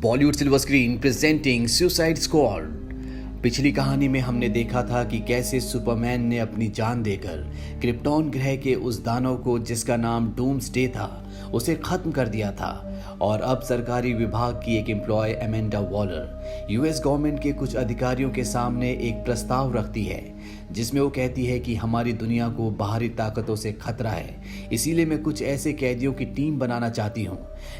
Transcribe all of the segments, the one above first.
Bollywood silver screen presenting suicide squad. पिछली कहानी में हमने देखा था कि कैसे सुपरमैन ने अपनी जान देकर क्रिप्टॉन ग्रह के उस दानव को, जिसका नाम डूम्सडे था, उसे खत्म कर दिया था। और अब सरकारी विभाग की एक employee Amanda Waller US government के कुछ अधिकारियों के सामने एक प्रस्ताव रखती है, जिसमें वो कहती है कि हमारी दुनिया को बाहरी ताकतों से खतरा है, इसीलिए मैं कुछ ऐसे कैदियों की टीम बनाना चाहती हूँ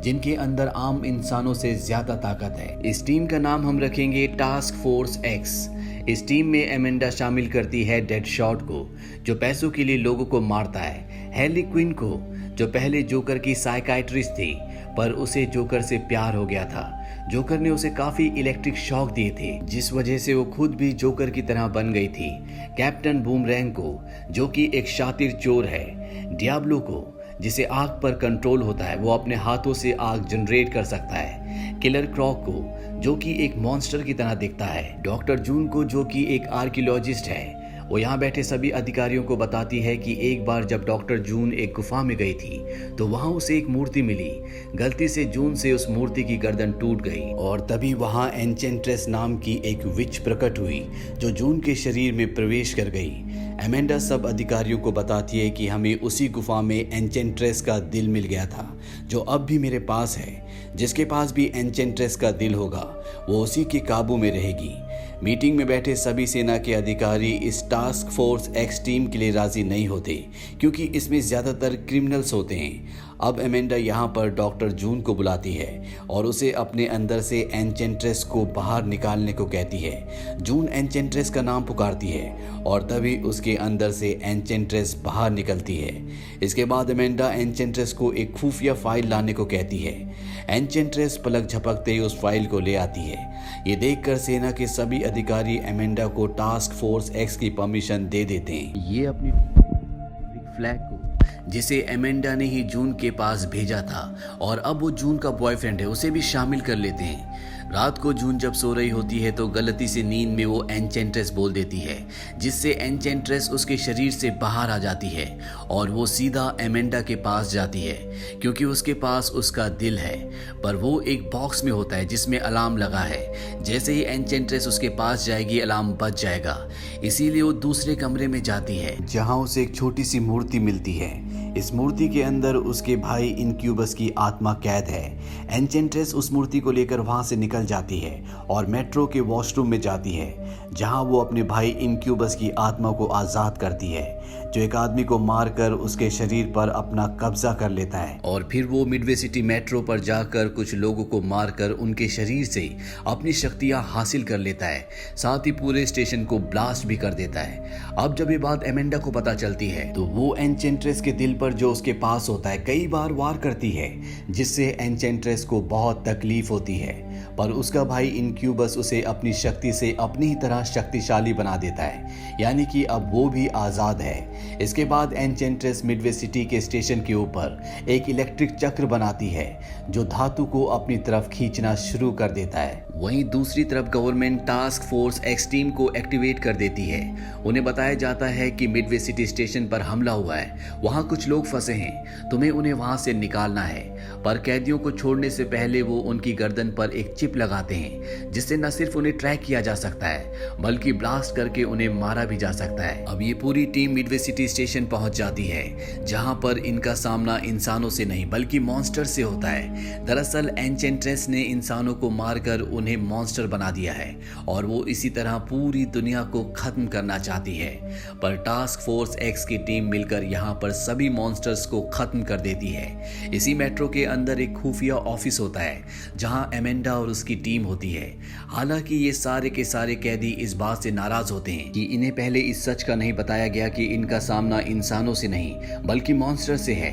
जिनके अंदर आम इंसानों से ज्यादा ताकत है। इस टीम का नाम हम रखेंगे टास्क फोर्स एक्स। इस टीम में एमेंडा शामिल करती है डेडशॉट को, जो पैसों के लिए लोगों को मारता है, हैर्ली क्विन को, जो पहले जोकर की साइकाइट्रिस्ट थी पर उसे जोकर से प्यार हो गया था। जोकर ने उसे काफी इलेक्ट्रिक शॉक दिए थे, जिस वजह से वो खुद भी जोकर की तरह बन गई थी। कैप्टन बूमरैंग को, जो कि एक शातिर चोर है। डियाब्लो को, जिसे आग पर कंट्रोल होता है, वो अपने हाथों से आग जनरेट कर सकता है। किलर क्रॉक को, जो कि एक मॉन्स्टर की तरह दिखता है। डॉक्टर जून को, जो कि एक आर्कियोलॉजिस्ट है। वो यहाँ बैठे सभी अधिकारियों को बताती है कि एक बार जब डॉक्टर जून एक गुफा में गई थी तो वहाँ उसे एक मूर्ति मिली। गलती से जून से उस मूर्ति की गर्दन टूट गई और तभी वहाँ एन्चेंट्रेस नाम की एक विच प्रकट हुई, जो जून के शरीर में प्रवेश कर गई। एमेंडा सब अधिकारियों को बताती है कि हमें उसी गुफा में एन्चेंट्रेस का दिल मिल गया था, जो अब भी मेरे पास है। जिसके पास भी एन्चेंट्रेस का दिल होगा वो उसी के काबू में रहेगी। मीटिंग में बैठे सभी सेना के अधिकारी इस टास्क फोर्स एक्स टीम के लिए राजी नहीं होते, क्योंकि इसमें ज़्यादातर क्रिमिनल्स होते हैं। अब एमेंडा यहाँ पर डॉक्टर जून को बुलाती है और उसे अपने अंदर से एन्चेंट्रेस को बाहर निकालने को कहती है। जून एन्चेंट्रेस का नाम पुकारती है और तभी उसके अंदर से एन्चेंट्रेस बाहर निकलती है। इसके बाद एमेंडा एन्चेंट्रेस को एक खुफिया फाइल लाने को कहती है। एन्चेंट्रेस पलक झपकते ही उस फाइल को ले आती है। ये देखकर सेना के सभी अधिकारी एमेंडा को टास्क फोर्स एक्स की परमिशन दे देते हैं। ये अपनी फ्लैग को, जिसे एमेंडा ने ही जून के पास भेजा था और अब वो जून का बॉयफ्रेंड है, उसे भी शामिल कर लेते हैं। रात को जून जब सो रही होती है तो गलती से नींद में वो एन्चेंट्रेस बोल देती है, जिससे एन्चेंट्रेस उसके शरीर से बाहर आ जाती है और वो सीधा एमेंडा के पास जाती है, क्योंकि उसके पास उसका दिल है। पर वो एक बॉक्स में होता है जिसमें अलार्म लगा है। जैसे ही एन्चेंट्रेस उसके पास जाएगी अलार्म बज जाएगा, इसीलिए वो दूसरे कमरे में जाती है, जहाँ उसे एक छोटी सी मूर्ति मिलती है। इस मूर्ति के अंदर उसके भाई इनक्यूबस की आत्मा कैद है। एन्चेंट्रेस उस मूर्ति को लेकर वहां से निकल जाती है और मेट्रो के वॉशरूम में जाती है, जहां वो अपने भाई इनक्यूबस की आत्मा को आजाद करती है, जो एक आदमी को मारकर उसके शरीर पर अपना कब्जा कर लेता है। और फिर वो मिडवे सिटी मेट्रो पर जाकर कुछ लोगों को मारकर उनके शरीर से अपनी शक्तियां हासिल कर लेता है, साथ ही पूरे स्टेशन को ब्लास्ट भी कर देता है। अब जब ये बात एमेंडा को पता चलती है तो वो एन्चेंट्रेस के दिल पर, जो उसके पास होता है, कई बार वार करती है, जिससे एन्चेंट्रेस को बहुत तकलीफ होती है। पर उसका भाई इनक्यूबस उसे अपनी शक्ति से अपनी ही तरह शक्तिशाली बना देता है, यानी कि अब वो भी आज़ाद है। इसके बाद एन्चेंट्रेस मिडवे सिटी के स्टेशन के ऊपर एक इलेक्ट्रिक चक्र बनाती है, जो धातु को अपनी तरफ खींचना शुरू कर देता है। वहीं दूसरी तरफ government task force x team को एक्टिवेट कर देती है। उन्हें बताया जाता है कि मिडवे सिटी स्टेशन पर हमला हुआ है, वहां कुछ लोग फंसे हैं, तुम्हें उन्हें वहां से निकालना है। पर कैदियों को छोड़ने से पहले वो उनकी गर्दन पर एक चिप लगाते हैं, जिससे न सिर्फ उन्हें ट्रैक किया जा सकता है बल्कि ब्लास्ट करके उन्हें मारा भी जा सकता है। अब ये पूरी टीम मिडवे सिटी स्टेशन पहुंच जाती है, जहां पर इनका सामना इंसानों से नहीं बल्कि मॉन्स्टर से होता है। दरअसल एन्चेंट्रेस ने इंसानों को मारकर उन्हें मॉन्स्टर बना दिया है और वो इसी तरह पूरी दुनिया को खत्म करना चाहती है। पर टास्क फोर्स एक्स की टीम मिलकर यहाँ पर सभी मॉन्स्टर्स को खत्म कर देती है। इसी मेट्रो के अंदर एक खुफिया ऑफिस होता है, जहाँ एमेंडा और उसकी टीम होती है। हालांकि ये सारे के सारे कैदी इस बात से नाराज होते हैं कि इन्हें पहले इस सच का नहीं बताया गया कि इनका सामना इंसानों से नहीं बल्कि मॉन्स्टर से है।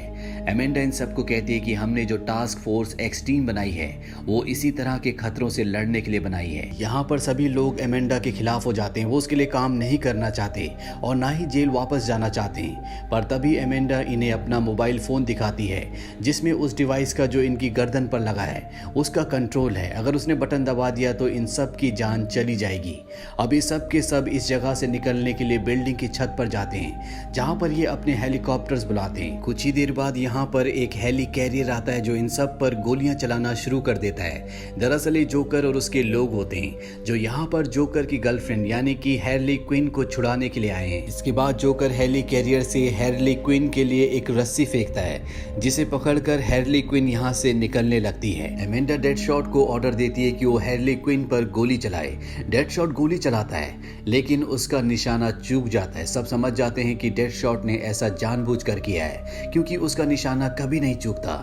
एमेंडा इन सबको कहती है कि हमने जो टास्क फोर्स एक्स टीम बनाई है वो इसी तरह के खतरों से लड़ने के लिए बनाई है। यहाँ पर सभी लोग एमेंडा के खिलाफ हो जाते हैं, वो उसके लिए काम नहीं करना चाहते और ना ही जेल वापस जाना चाहते हैं। पर तभी एमेंडा इन्हें अपना मोबाइल फ़ोन दिखाती है, जिसमें उस डिवाइस का, जो इनकी गर्दन पर लगा है, उसका कंट्रोल है। अगर उसने बटन दबा दिया तो इन सब की जान चली जाएगी। अब ये सब के सब इस जगह से निकलने के लिए बिल्डिंग की छत पर जाते हैं, जहाँ पर ये अपने हेलीकॉप्टर्स बुलाते हैं। कुछ ही देर बाद यहाँ यहाँ पर एक हेली कैरियर आता है जो इन सब पर गोलियां चलाना शुरू कर देता है। दरअसल ये जोकर और उसके लोग होते हैं जो यहाँ पर जोकर की गर्लफ्रेंड यानी कि हैर्ली क्विन को छुड़ाने के लिए आए हैं। इसके बाद जोकर हेली कैरियर से हैर्ली क्विन के लिए एक रस्सी फेंकता है जिसे पकड़कर हैर्ली क्विन यहाँ से निकलने लगती है। एमेंडा डेडशॉट को ऑर्डर देती है कि वो हैर्ली क्विन पर गोली चलाए। डेडशॉट गोली चलाता है लेकिन उसका निशाना चूक जाता है। सब समझ जाते हैं कि डेडशॉट ने ऐसा जानबूझकर किया है क्योंकि उसका निशाना कभी नहीं चूकता।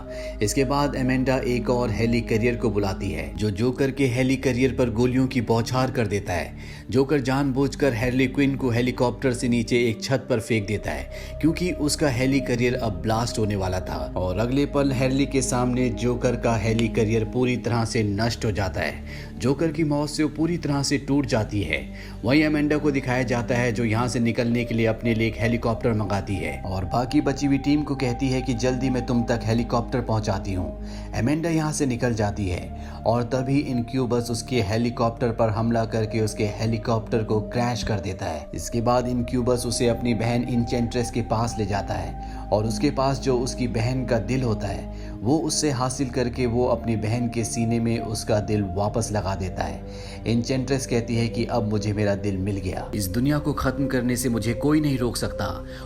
इसके बाद एमेंडा एक और हेली कैरियर को बुलाती है जो जोकर के हेली कैरियर पर गोलियों की बौछार कर देता है। जोकर जानबूझकर हैर्ली क्विन को हेलीकॉप्टर से नीचे एक छत पर फेंक देता है क्योंकि उसका हेली कैरियर अब ब्लास्ट होने वाला था और अगले पल हैर्ली के सामने जोकर का हेली कैरियर पूरी तरह से नष्ट हो जाता है। जोकर की मौत से वो पूरी तरह से टूट जाती है। वहीं एमेंडा को दिखाया जाता है जो यहाँ से निकलने के लिए अपने लिए एक हेलीकॉप्टर मंगाती है और बाकी बची हुई टीम को कहती है कि जल्दी मैं तुम तक हेलीकॉप्टर पहुंचाती हूँ। एमेंडा यहाँ से निकल जाती है और तभी इनक्यूबस उसके हेलीकॉप्टर पर हमला करके उसके हेलीकॉप्टर को क्रैश कर देता है। इसके बाद इनक्यूबस उसे अपनी बहन इंचेंट्रेस के पास ले जाता है और उसके पास जो उसकी बहन का दिल होता है वो उससे हासिल करके वो अपनी बहन के सीने में उसका दिल वापस लगा देता है। इंचेंट्रेस कहती है कि अब मुझे मेरा दिल मिल गया, इस दुनिया को खत्म करने से मुझे कोई नहीं रोक सकता।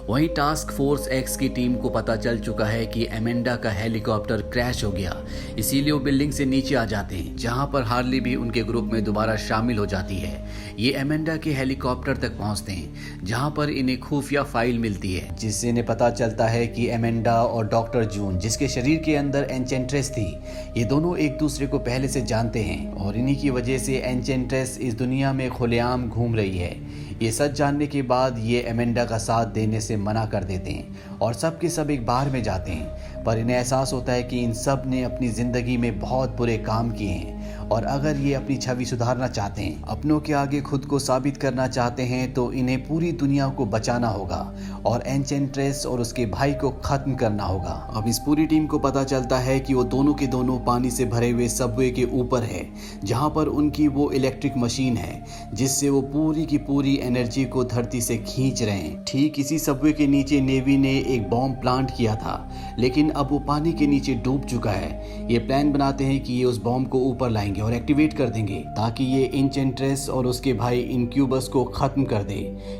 वहीं टास्क फोर्स एक्स की टीम को पता चल चुका है कि एमेंडा का हेलीकॉप्टर क्रैश हो गया, इसीलिए वो बिल्डिंग से नीचे आ जाते हैं जहां पर हार्ली भी उनके ग्रुप में दोबारा शामिल हो जाती है। ये एमेंडा के हेलीकॉप्टर तक पहुंचते हैं जहां पर इन्हें खुफिया फाइल मिलती है जिससे इन्हें पता चलता है कि एमेंडा और डॉक्टर जून जिसके शरीर के अंदर एंचेंट्रेस थी, ये दोनों एक दूसरे को पहले से जानते हैं और इन्हीं की वजह से एंचेंट्रेस इस दुनिया में खुलेआम घूम रही है। ये सच जानने के बाद ये एमेंडा का साथ देने से मना कर देते हैं और सब के सब एक बार में जाते हैं, पर इन्हें एहसास होता है कि इन सब ने अपनी जिंदगी में बहुत बुरे काम किए हैं और अगर ये अपनी छवि सुधारना चाहते हैं, अपनों के आगे खुद को साबित करना चाहते हैं तो इन्हें पूरी दुनिया को बचाना होगा और एंचेंट्रेस और उसके भाई को खत्म करना होगा। अब इस पूरी टीम को पता चलता है कि वो दोनों के दोनों पानी से भरे हुए सबवे के ऊपर है जहां पर उनकी वो इलेक्ट्रिक मशीन है जिससे वो पूरी की पूरी एनर्जी को धरती से खींच रहे हैं। ठीक इसी सबवे के नीचे नेवी ने एक बॉम्ब प्लांट किया था लेकिन अब वो पानी के नीचे डूब चुका है। ये प्लान बनाते हैं कि ये उस बॉम्ब को ऊपर लाएंगे और एक्टिवेट कर देंगे ताकि ये इंचेंट्रेस और उसके भाई इनक्यूबस को खत्म कर दे।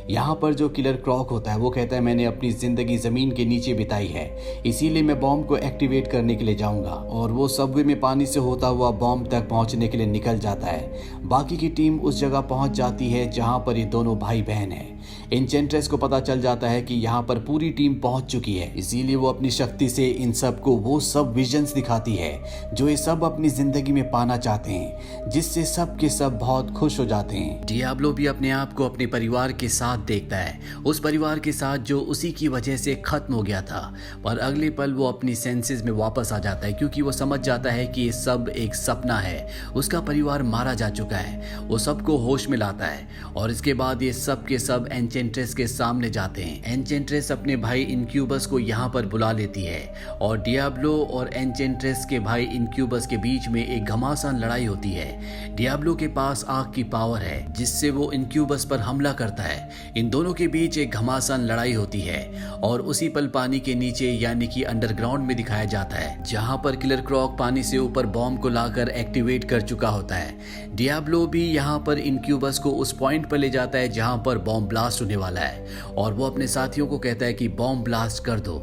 यहाँ पर जो किलर क्रॉक होता है वो कहता है मैंने अपनी जिंदगी जमीन के नीचे बिताई है, इसीलिए मैं बॉम्ब को एक्टिवेट करने के लिए जाऊंगा और वो सबवे में पानी से होता हुआ बॉम्ब तक पहुंचने के लिए निकल जाता है। बाकी की टीम उस जगह पहुंच जाती है जहां पर ये दोनों भाई बहन हैं। इंचेंट्रेस को पता चल जाता है कि यहाँ पर पूरी टीम पहुंच चुकी है, इसीलिए वो अपनी शक्ति से इन सब को वो सब विजन्स दिखाती है जो ये सब अपनी जिंदगी में पाना चाहते हैं, जिससे सब के सब बहुत खुश हो जाते हैं। डियाब्लो भी अपने आप को अपने परिवार के साथ देखता है, उस परिवार के साथ जो उसी की वजह से खत्म हो गया था, पर अगले पल वो अपनी सेंसेस में वापस आ जाता है क्योंकि वो समझ जाता है कि ये सब एक सपना है। उसका परिवार मारा जा चुका है, वो सबको होश में लाता है और इसके बाद ये सब के सब एंचेंट्रेस के सामने जाते हैं। एंचेंट्रेस अपने भाई इनक्यूबस को यहाँ पर बुला लेती है और डियाब्लो और एंचेंट्रेस के भाई इनक्यूबस के बीच में एक घमासान लड़ाई होती है। डियाब्लो के पास आग की पावर है जिससे वो इनक्यूबस पर हमला करता है। इन दोनों के बीच एक घमासान लड़ाई होती है और उसी पल पानी के नीचे यानी कि अंडरग्राउंड में दिखाया जाता है जहां पर किलर क्रॉक पानी से ऊपर बॉम्ब को लाकर एक्टिवेट कर चुका होता है। डियाब्लो भी यहाँ पर इनक्यूबस को उस पॉइंट पर ले जाता है जहां पर बॉम्ब ब्लास्ट होने वाला है और वो अपने साथियों को कहता है कि बॉम्ब ब्लास्ट कर दो।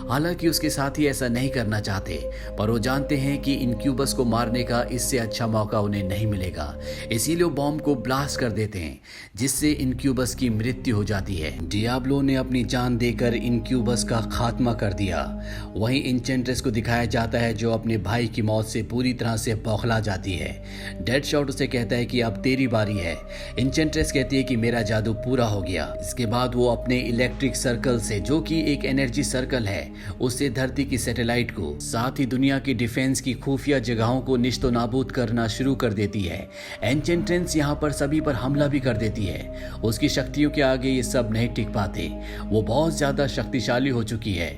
हालांकि उसके साथी ऐसा नहीं करना चाहते, पर वो जानते हैं कि इनक्यूबस को मारने का इससे अच्छा मौका उन्हें नहीं मिलेगा, इसीलिए वो बॉम्ब को ब्लास्ट कर देते हैं जिससे इनक्यूबस की मृत्यु हो जाती है। डियाब्लो ने अपनी जान देकर इनक्यूबस का खात्मा कर दिया। वहीं इंचेंट्रेस को दिखाया जाता है जो अपने भाई की मौत से पूरी तरह से बौखला जाती है। डेडशॉट उसे कहता है कि अब तेरी बारी है। इंचेंट्रेस कहती है कि मेरा जादू पूरा हो गया। इसके बाद वो अपने इलेक्ट्रिक सर्कल से, जो कि एक एनर्जी सर्कल है, उससे धरती की सैटेलाइट को साथ ही दुनिया की डिफेंस की खुफिया जगहों को निश्तो नाबूद करना करना शुरू कर देती है। एन्चेंट्रेंस यहाँ पर सभी पर हमला भी कर देती है। उसकी शक्तियों के आगे ये सब नहीं टिक पाते। वो बहुत ज्यादा शक्तिशाली हो चुकी है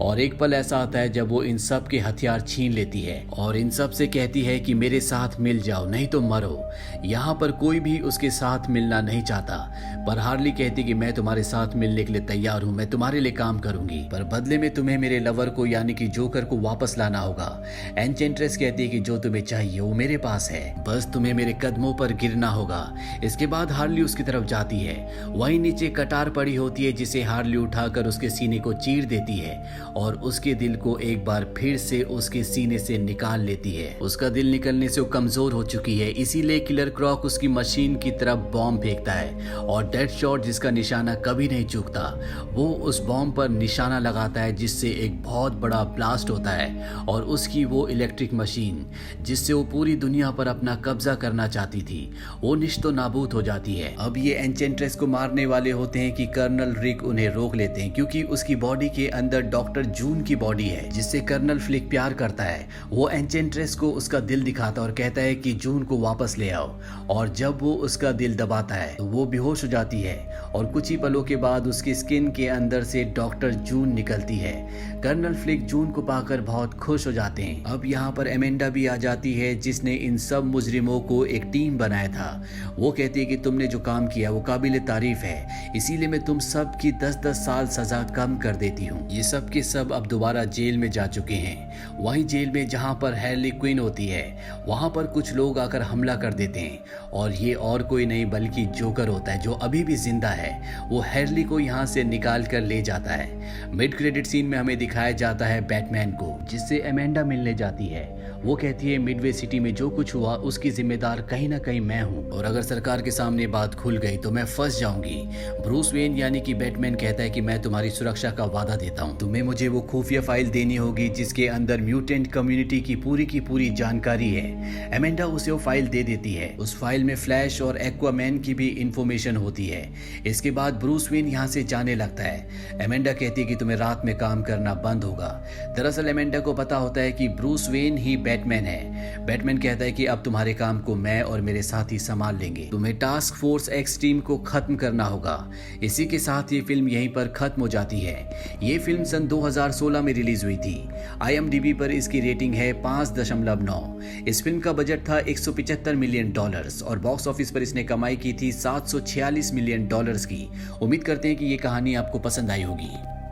और एक पल ऐसा आता है जब वो इन सब के हथियार छीन लेती है और इन सब से कहती है कि मेरे साथ मिल जाओ नहीं तो मरो। यहाँ पर कोई भी उसके साथ मिलना नहीं चाहता, पर हार्ली कहती कि मैं तुम्हारे साथ मिलने के लिए तैयार हूँ, मैं तुम्हारे लिए काम करूंगी, पर बदले में तुम्हें मेरे लवर को यानी कि जोकर को वापस लाना होगा। एन्चेंट्रेस कहती है कि जो तुम्हें चाहिए वो मेरे पास है, बस तुम्हें मेरे कदमों पर गिरना होगा। इसके बाद हार्ली उसकी तरफ जाती है। वहीं नीचे कटार पड़ी होती है जिसे हार्ली उठाकर उसके सीने को चीर देती है और उसके दिल को एक बार फिर से उसके सीने से निकाल लेती है। उसका दिल निकलने से वो कमजोर हो चुकी है, इसीलिए किलर क्रॉक उसकी मशीन की तरफ बॉम्ब फेंकता है और डेडशॉट जिसका निशाना कभी नहीं चूकता, वो उस बॉम्ब पर निशाना लगाता है जिससे एक बहुत बड़ा ब्लास्ट होता है और उसकी वो इलेक्ट्रिक मशीन जिससे वो पूरी दुनिया पर अपना कब्जा करना चाहती थी वो निश्तो नाबूद हो जाती है। अब ये एन्चेंट्रेस को मारने वाले होते हैं कि कर्नल रिक उन्हें रोक लेते हैं क्योंकि उसकी बॉडी के अंदर डॉक्टर जून की बॉडी है जिससे कर्नल फ्लिक प्यार करता है। वो एन्चेंट्रेस को उसका दिल दिखाता और कहता है कि जून को वापस ले आओ और जब वो उसका दिल दबाता है तो वो बेहोश हो जाती है और कुछ ही पलों के बाद उसकी स्किन के अंदर से डॉक्टर जून निकलती है। कर्नल फ्लिक जून को पाकर बहुत खुश हो जाते हैं। अब यहाँ पर एमेंडा भी आ जाती है जिसने इन सब मुजरिमों को एक टीम बनाया था। वो कहती है कि तुमने जो काम किया वो काबिल तारीफ है, इसीलिए मैं तुम सब की 10-10 साल सजा कम कर देती हूँ। ये सब के सब अब दोबारा जेल में जा चुके हैं। वहीं जेल में जहाँ पर हार्ली क्विन होती है वहाँ पर कुछ लोग आकर हमला कर देते हैं और ये और कोई नहीं बल्कि जोकर होता है जो अभी भी जिंदा है। वो हार्ली को यहाँ से निकाल कर ले जाता है। मिड क्रेडिट सीन में हमें दिखाया जाता है बैटमैन को जिससे एमेंडा मिलने जाती है। वो कहती है मिडवे सिटी में जो कुछ हुआ उसकी जिम्मेदार कहीं ना कहीं मैं हूँ और अगर सरकार के सामने बात खुल गई तो मैं फंस जाऊंगी। ब्रूस वेन यानी कि बैटमैन कहता है कि मैं तुम्हारी सुरक्षा का वादा देता हूँ, तुम्हें मुझे वो खुफिया फाइल देनी होगी जिसके अंदर म्यूटेंट कम्युनिटी की पूरी जानकारी है। एमेंडा उसे वो फाइल दे देती है। उस फाइल में फ्लैश और एक्वामैन की भी इंफॉर्मेशन होती है। इसके बाद ब्रूस वेन यहाँ से जाने लगता है। एमेंडा कहती है कि तुम्हें रात में काम करना बंद होगा। दरअसल एमेंडा को पता होता है कि ब्रूस वेन ही बैटमैन है। बैटमैन कहता है कि अब तुम्हारे काम को मैं और मेरे साथी संभाल लेंगे, तुम्हें टास्क फोर्स एक्स टीम को खत्म करना होगा। इसी के साथ ये फिल्म यहीं पर खत्म हो जाती है। ये फिल्म सन 2016 में रिलीज हुई थी। IMDb पर इसकी रेटिंग है 5.9। इस फिल्म का बजट था $175 मिलियन और बॉक्स ऑफिस पर इसने कमाई की थी $746 मिलियन की। उम्मीद करते हैं कि ये कहानी आपको पसंद आई होगी।